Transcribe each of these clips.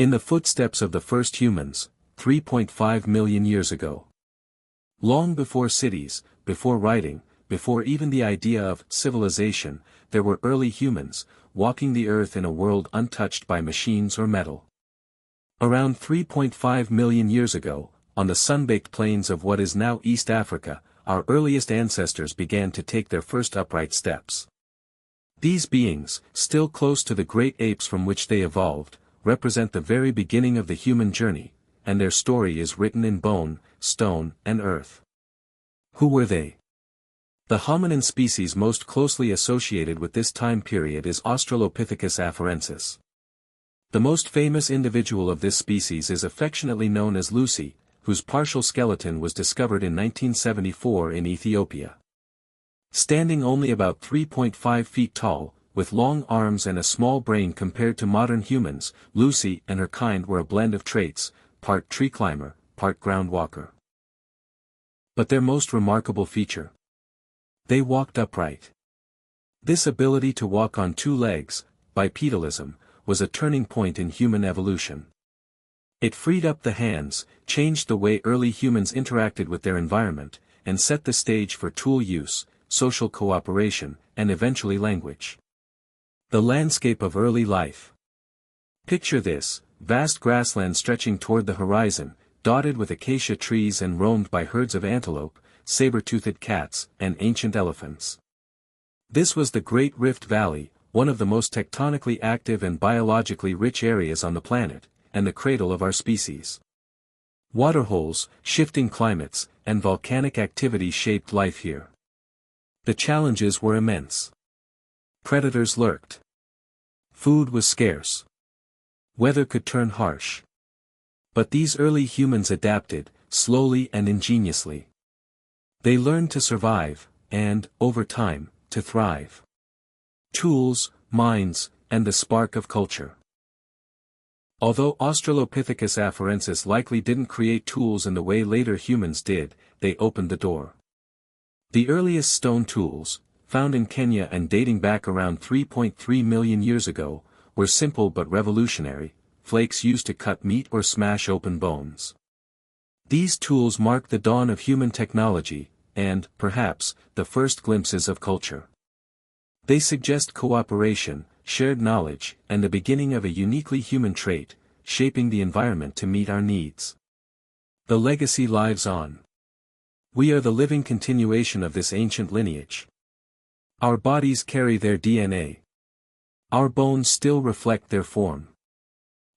In the footsteps of the first humans, 3.5 million years ago. Long before cities, before writing, before even the idea of civilization, there were early humans, walking the earth in a world untouched by machines or metal. Around 3.5 million years ago, on the sun-baked plains of what is now East Africa, our earliest ancestors began to take their first upright steps. These beings, still close to the great apes from which they evolved, represent the very beginning of the human journey, and their story is written in bone, stone, and earth. Who were they? The hominin species most closely associated with this time period is Australopithecus afarensis. The most famous individual of this species is affectionately known as Lucy, whose partial skeleton was discovered in 1974 in Ethiopia. Standing only about 3.5 feet tall, with long arms and a small brain compared to modern humans, Lucy and her kind were a blend of traits, part tree climber, part ground walker. But their most remarkable feature? They walked upright. This ability to walk on two legs, bipedalism, was a turning point in human evolution. It freed up the hands, changed the way early humans interacted with their environment, and set the stage for tool use, social cooperation, and eventually language. The landscape of early life. Picture this: vast grassland stretching toward the horizon, dotted with acacia trees and roamed by herds of antelope, saber-toothed cats, and ancient elephants. This was the Great Rift Valley, one of the most tectonically active and biologically rich areas on the planet, and the cradle of our species. Waterholes, shifting climates, and volcanic activity shaped life here. The challenges were immense. Predators lurked. Food was scarce. Weather could turn harsh. But these early humans adapted, slowly and ingeniously. They learned to survive, and, over time, to thrive. Tools, minds, and the spark of culture. Although Australopithecus afarensis likely didn't create tools in the way later humans did, they opened the door. The earliest stone tools, found in Kenya and dating back around 3.3 million years ago, were simple but revolutionary, flakes used to cut meat or smash open bones. These tools marked the dawn of human technology, and, perhaps, the first glimpses of culture. They suggest cooperation, shared knowledge, and the beginning of a uniquely human trait, shaping the environment to meet our needs. The legacy lives on. We are the living continuation of this ancient lineage. Our bodies carry their DNA. Our bones still reflect their form.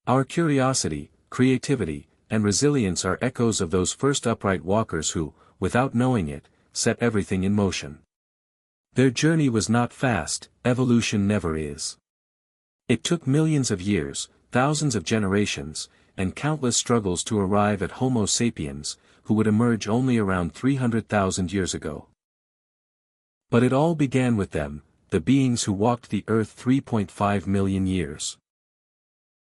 Our curiosity, creativity, and resilience are echoes of those first upright walkers who, without knowing it, set everything in motion. Their journey was not fast, evolution never is. It took millions of years, thousands of generations, and countless struggles to arrive at Homo sapiens, who would emerge only around 300,000 years ago. But it all began with them, the beings who walked the earth 3.5 million years.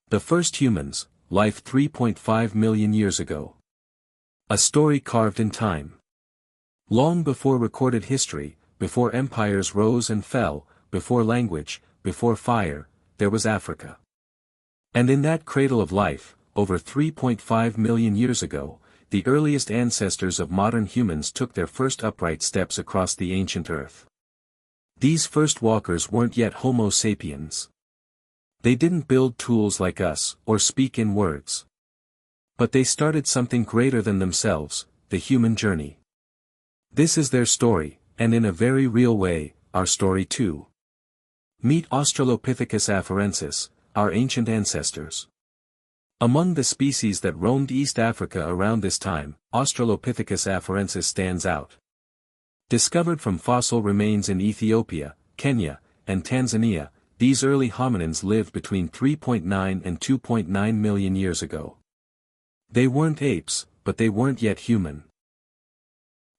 The first humans, life 3.5 million years ago. A story carved in time. Long before recorded history, before empires rose and fell, before language, before fire, there was Africa. And in that cradle of life, over 3.5 million years ago, the earliest ancestors of modern humans took their first upright steps across the ancient earth. These first walkers weren't yet Homo sapiens. They didn't build tools like us, or speak in words. But they started something greater than themselves, the human journey. This is their story, and in a very real way, our story too. Meet Australopithecus afarensis, our ancient ancestors. Among the species that roamed East Africa around this time, Australopithecus afarensis stands out. Discovered from fossil remains in Ethiopia, Kenya, and Tanzania, these early hominins lived between 3.9 and 2.9 million years ago. They weren't apes, but they weren't yet human.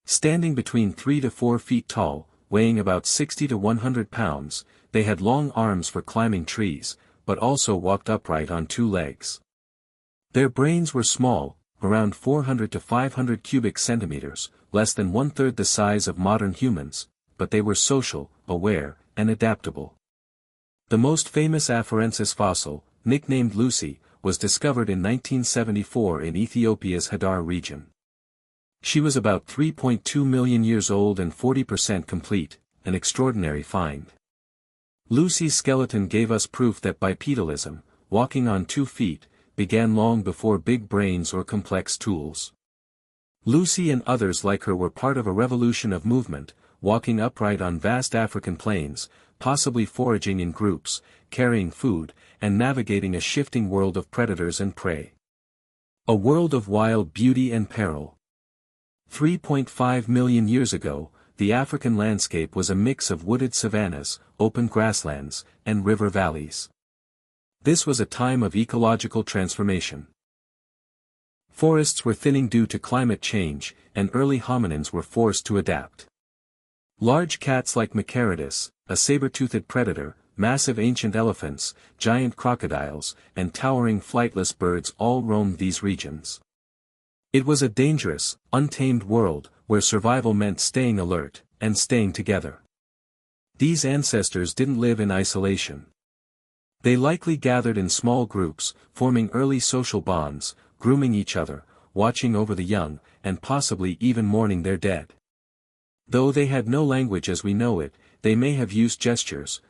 Standing between 3 to 4 feet tall, weighing about 60 to 100 pounds, they had long arms for climbing trees, but also walked upright on two legs. Their brains were small, around 400 to 500 cubic centimeters, less than one-third the size of modern humans, but they were social, aware, and adaptable. The most famous afarensis fossil, nicknamed Lucy, was discovered in 1974 in Ethiopia's Hadar region. She was about 3.2 million years old and 40% complete, an extraordinary find. Lucy's skeleton gave us proof that bipedalism, walking on 2 feet, began long before big brains or complex tools. Lucy and others like her were part of a revolution of movement, walking upright on vast African plains, possibly foraging in groups, carrying food, and navigating a shifting world of predators and prey. A world of wild beauty and peril. 3.5 million years ago, the African landscape was a mix of wooded savannas, open grasslands, and river valleys. This was a time of ecological transformation. Forests were thinning due to climate change, and early hominins were forced to adapt. Large cats like Macaridus, a saber-toothed predator, massive ancient elephants, giant crocodiles, and towering flightless birds all roamed these regions. It was a dangerous, untamed world, where survival meant staying alert, and staying together. These ancestors didn't live in isolation. They likely gathered in small groups, forming early social bonds, grooming each other, watching over the young, and possibly even mourning their dead. Though they had no language as we know it, they may have used gestures,